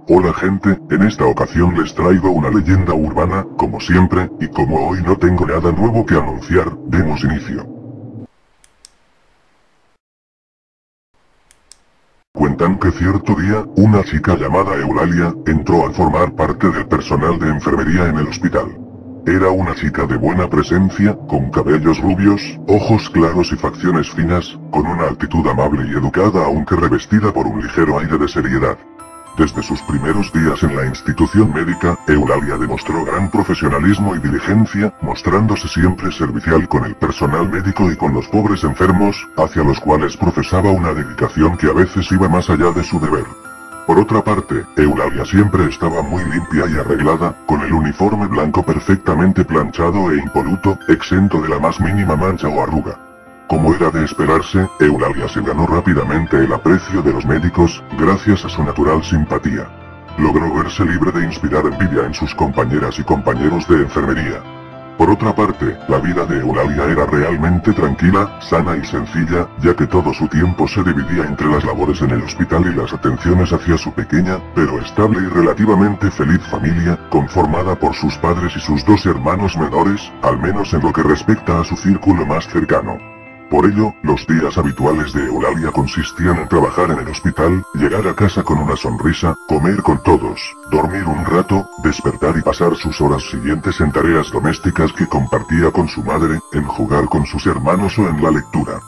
Hola gente, en esta ocasión les traigo una leyenda urbana, como siempre, y como hoy no tengo nada nuevo que anunciar, demos inicio. Cuentan que cierto día, una chica llamada Eulalia, entró a formar parte del personal de enfermería en el hospital. Era una chica de buena presencia, con cabellos rubios, ojos claros y facciones finas, con una actitud amable y educada aunque revestida por un ligero aire de seriedad. Desde sus primeros días en la institución médica, Eulalia demostró gran profesionalismo y diligencia, mostrándose siempre servicial con el personal médico y con los pobres enfermos, hacia los cuales profesaba una dedicación que a veces iba más allá de su deber. Por otra parte, Eulalia siempre estaba muy limpia y arreglada, con el uniforme blanco perfectamente planchado e impoluto, exento de la más mínima mancha o arruga. Como era de esperarse, Eulalia se ganó rápidamente el aprecio de los médicos, gracias a su natural simpatía. Logró verse libre de inspirar envidia en sus compañeras y compañeros de enfermería. Por otra parte, la vida de Eulalia era realmente tranquila, sana y sencilla, ya que todo su tiempo se dividía entre las labores en el hospital y las atenciones hacia su pequeña, pero estable y relativamente feliz familia, conformada por sus padres y sus dos hermanos menores, al menos en lo que respecta a su círculo más cercano. Por ello, los días habituales de Eulalia consistían en trabajar en el hospital, llegar a casa con una sonrisa, comer con todos, dormir un rato, despertar y pasar sus horas siguientes en tareas domésticas que compartía con su madre, en jugar con sus hermanos o en la lectura.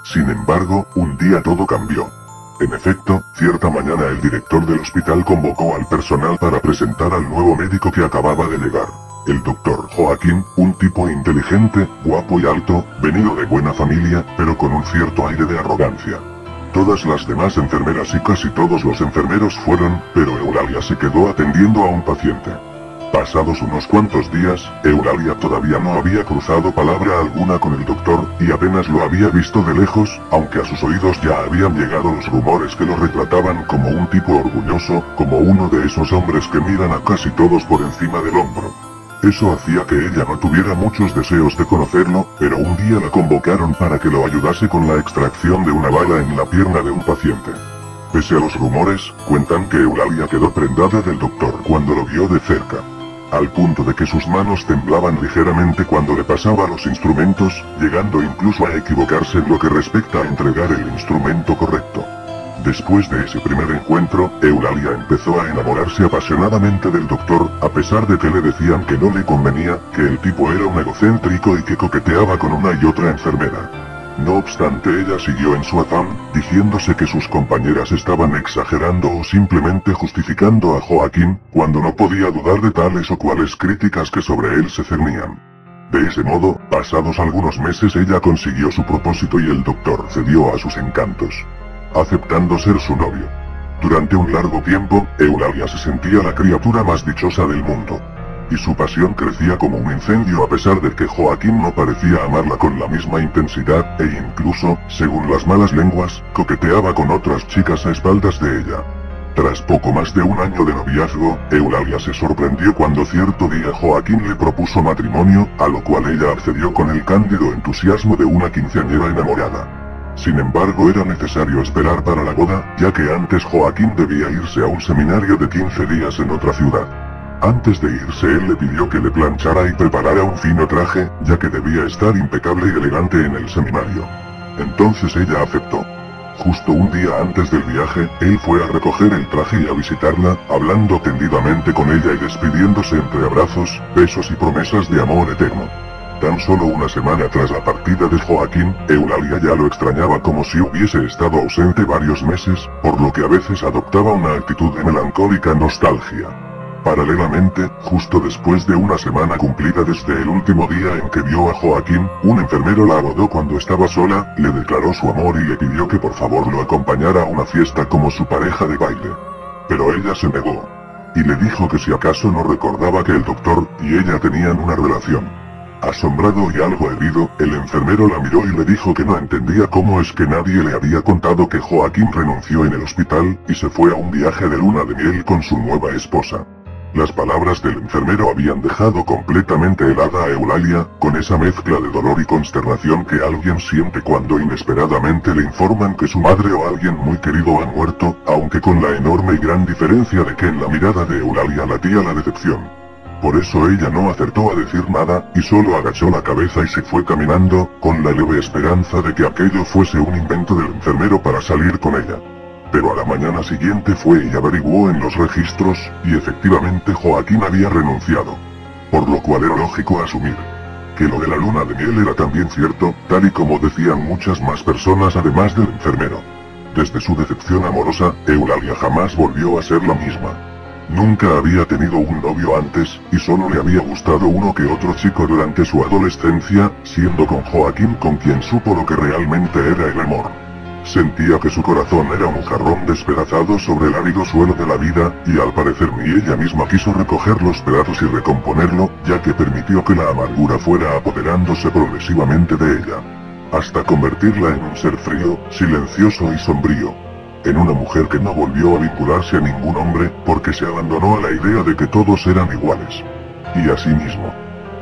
Sin embargo, un día todo cambió. En efecto, cierta mañana el director del hospital convocó al personal para presentar al nuevo médico que acababa de llegar. El doctor Joaquín, un tipo inteligente, guapo y alto, venido de buena familia, pero con un cierto aire de arrogancia. Todas las demás enfermeras y casi todos los enfermeros fueron, pero Eulalia se quedó atendiendo a un paciente. Pasados unos cuantos días, Eulalia todavía no había cruzado palabra alguna con el doctor, y apenas lo había visto de lejos, aunque a sus oídos ya habían llegado los rumores que lo retrataban como un tipo orgulloso, como uno de esos hombres que miran a casi todos por encima del hombro. Eso hacía que ella no tuviera muchos deseos de conocerlo, pero un día la convocaron para que lo ayudase con la extracción de una bala en la pierna de un paciente. Pese a los rumores, cuentan que Eulalia quedó prendada del doctor cuando lo vio de cerca. Al punto de que sus manos temblaban ligeramente cuando le pasaba los instrumentos, llegando incluso a equivocarse en lo que respecta a entregar el instrumento correcto. Después de ese primer encuentro, Eulalia empezó a enamorarse apasionadamente del doctor, a pesar de que le decían que no le convenía, que el tipo era un egocéntrico y que coqueteaba con una y otra enfermera. No obstante, ella siguió en su afán, diciéndose que sus compañeras estaban exagerando o simplemente justificando a Joaquín, cuando no podía dudar de tales o cuales críticas que sobre él se cernían. De ese modo, pasados algunos meses ella consiguió su propósito y el doctor cedió a sus encantos, aceptando ser su novio. Durante un largo tiempo, Eulalia se sentía la criatura más dichosa del mundo. Y su pasión crecía como un incendio a pesar de que Joaquín no parecía amarla con la misma intensidad, e incluso, según las malas lenguas, coqueteaba con otras chicas a espaldas de ella. Tras poco más de un año de noviazgo, Eulalia se sorprendió cuando cierto día Joaquín le propuso matrimonio, a lo cual ella accedió con el cándido entusiasmo de una quinceañera enamorada. Sin embargo, era necesario esperar para la boda, ya que antes Joaquín debía irse a un seminario de 15 días en otra ciudad. Antes de irse él le pidió que le planchara y preparara un fino traje, ya que debía estar impecable y elegante en el seminario. Entonces ella aceptó. Justo un día antes del viaje, él fue a recoger el traje y a visitarla, hablando tendidamente con ella y despidiéndose entre abrazos, besos y promesas de amor eterno. Tan solo una semana tras la partida de Joaquín, Eulalia ya lo extrañaba como si hubiese estado ausente varios meses, por lo que a veces adoptaba una actitud de melancólica nostalgia. Paralelamente, justo después de una semana cumplida desde el último día en que vio a Joaquín, un enfermero la abordó cuando estaba sola, le declaró su amor y le pidió que por favor lo acompañara a una fiesta como su pareja de baile. Pero ella se negó. Y le dijo que si acaso no recordaba que el doctor y ella tenían una relación. Asombrado y algo herido, el enfermero la miró y le dijo que no entendía cómo es que nadie le había contado que Joaquín renunció en el hospital, y se fue a un viaje de luna de miel con su nueva esposa. Las palabras del enfermero habían dejado completamente helada a Eulalia, con esa mezcla de dolor y consternación que alguien siente cuando inesperadamente le informan que su madre o alguien muy querido ha muerto, aunque con la enorme y gran diferencia de que en la mirada de Eulalia latía la decepción. Por eso ella no acertó a decir nada, y solo agachó la cabeza y se fue caminando, con la leve esperanza de que aquello fuese un invento del enfermero para salir con ella. Pero a la mañana siguiente fue y averiguó en los registros, y efectivamente Joaquín había renunciado. Por lo cual era lógico asumir que lo de la luna de miel era también cierto, tal y como decían muchas más personas además del enfermero. Desde su decepción amorosa, Eulalia jamás volvió a ser la misma. Nunca había tenido un novio antes, y solo le había gustado uno que otro chico durante su adolescencia, siendo con Joaquín con quien supo lo que realmente era el amor. Sentía que su corazón era un jarrón despedazado sobre el árido suelo de la vida, y al parecer ni ella misma quiso recoger los pedazos y recomponerlo, ya que permitió que la amargura fuera apoderándose progresivamente de ella, hasta convertirla en un ser frío, silencioso y sombrío. En una mujer que no volvió a vincularse a ningún hombre, porque se abandonó a la idea de que todos eran iguales. Y asimismo,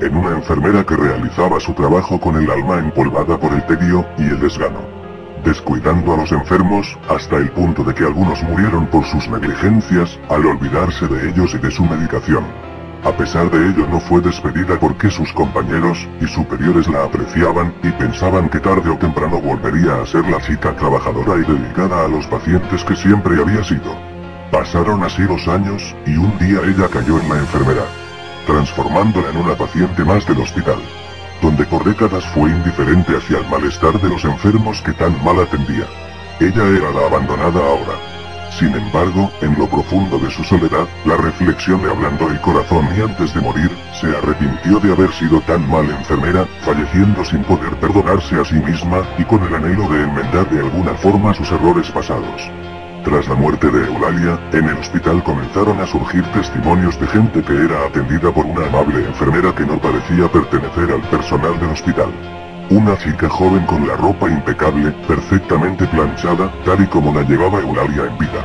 en una enfermera que realizaba su trabajo con el alma empolvada por el tedio y el desgano, descuidando a los enfermos, hasta el punto de que algunos murieron por sus negligencias, al olvidarse de ellos y de su medicación. A pesar de ello no fue despedida porque sus compañeros y superiores la apreciaban, y pensaban que tarde o temprano volvería a ser la chica trabajadora y dedicada a los pacientes que siempre había sido. Pasaron así los años, y un día ella cayó en la enfermera, transformándola en una paciente más del hospital, donde por décadas fue indiferente hacia el malestar de los enfermos que tan mal atendía. Ella era la abandonada ahora. Sin embargo, en lo profundo de su soledad, la reflexión le ablandó el corazón y antes de morir, se arrepintió de haber sido tan mal enfermera, falleciendo sin poder perdonarse a sí misma, y con el anhelo de enmendar de alguna forma sus errores pasados. Tras la muerte de Eulalia, en el hospital comenzaron a surgir testimonios de gente que era atendida por una amable enfermera que no parecía pertenecer al personal del hospital. Una chica joven con la ropa impecable, perfectamente planchada, tal y como la llevaba Eulalia en vida.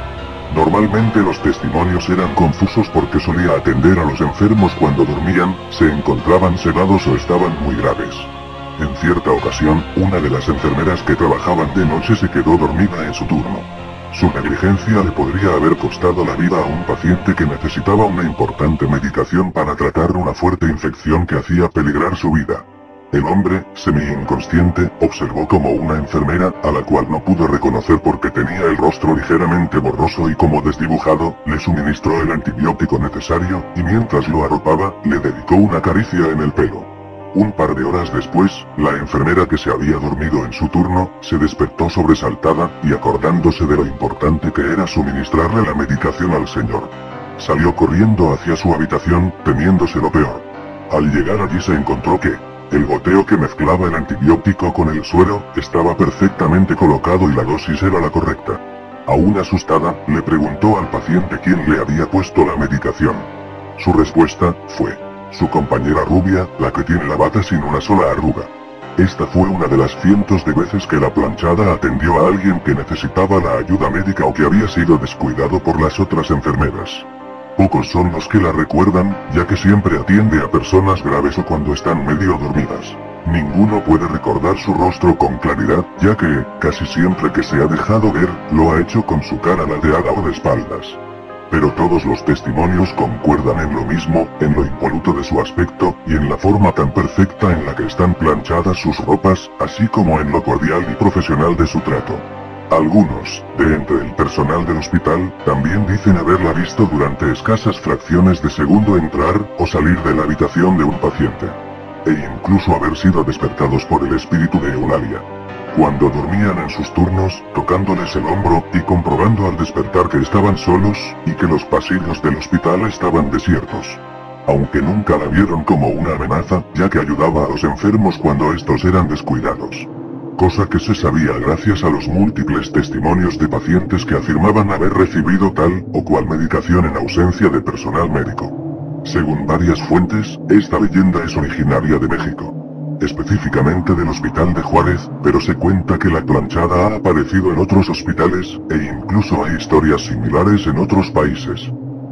Normalmente los testimonios eran confusos porque solía atender a los enfermos cuando dormían, se encontraban sedados o estaban muy graves. En cierta ocasión, una de las enfermeras que trabajaban de noche se quedó dormida en su turno. Su negligencia le podría haber costado la vida a un paciente que necesitaba una importante medicación para tratar una fuerte infección que hacía peligrar su vida. El hombre, semi-inconsciente, observó como una enfermera, a la cual no pudo reconocer porque tenía el rostro ligeramente borroso y como desdibujado, le suministró el antibiótico necesario, y mientras lo arropaba, le dedicó una caricia en el pelo. Un par de horas después, la enfermera que se había dormido en su turno, se despertó sobresaltada, y acordándose de lo importante que era suministrarle la medicación al señor, salió corriendo hacia su habitación, temiéndose lo peor. Al llegar allí se encontró que el goteo que mezclaba el antibiótico con el suero, estaba perfectamente colocado y la dosis era la correcta. Aún asustada, le preguntó al paciente quién le había puesto la medicación. Su respuesta fue su compañera rubia, la que tiene la bata sin una sola arruga. Esta fue una de las cientos de veces que la planchada atendió a alguien que necesitaba la ayuda médica o que había sido descuidado por las otras enfermeras. Pocos son los que la recuerdan, ya que siempre atiende a personas graves o cuando están medio dormidas. Ninguno puede recordar su rostro con claridad, ya que, casi siempre que se ha dejado ver, lo ha hecho con su cara ladeada o de espaldas. Pero todos los testimonios concuerdan en lo mismo, en lo impoluto de su aspecto, y en la forma tan perfecta en la que están planchadas sus ropas, así como en lo cordial y profesional de su trato. Algunos, de entre el personal del hospital, también dicen haberla visto durante escasas fracciones de segundo entrar o salir de la habitación de un paciente. E incluso haber sido despertados por el espíritu de Eulalia, cuando dormían en sus turnos, tocándoles el hombro y comprobando al despertar que estaban solos, y que los pasillos del hospital estaban desiertos. Aunque nunca la vieron como una amenaza, ya que ayudaba a los enfermos cuando estos eran descuidados. Cosa que se sabía gracias a los múltiples testimonios de pacientes que afirmaban haber recibido tal o cual medicación en ausencia de personal médico. Según varias fuentes, esta leyenda es originaria de México, específicamente del Hospital de Juárez, pero se cuenta que la planchada ha aparecido en otros hospitales, e incluso hay historias similares en otros países.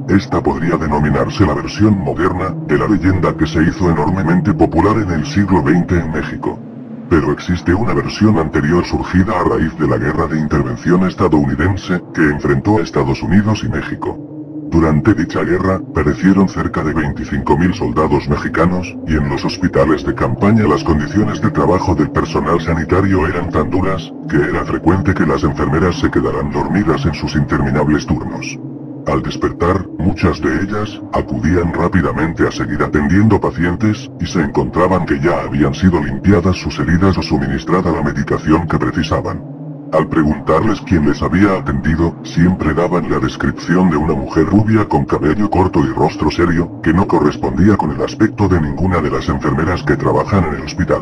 Esta podría denominarse la versión moderna de la leyenda que se hizo enormemente popular en el siglo XX en México. Pero existe una versión anterior surgida a raíz de la Guerra de Intervención estadounidense que enfrentó a Estados Unidos y México. Durante dicha guerra, perecieron cerca de 25.000 soldados mexicanos, y en los hospitales de campaña las condiciones de trabajo del personal sanitario eran tan duras, que era frecuente que las enfermeras se quedaran dormidas en sus interminables turnos. Al despertar, muchas de ellas acudían rápidamente a seguir atendiendo pacientes, y se encontraban que ya habían sido limpiadas sus heridas o suministrada la medicación que precisaban. Al preguntarles quién les había atendido, siempre daban la descripción de una mujer rubia con cabello corto y rostro serio, que no correspondía con el aspecto de ninguna de las enfermeras que trabajan en el hospital.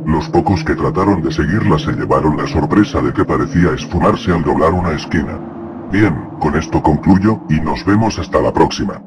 Los pocos que trataron de seguirla se llevaron la sorpresa de que parecía esfumarse al doblar una esquina. Bien, con esto concluyo, y nos vemos hasta la próxima.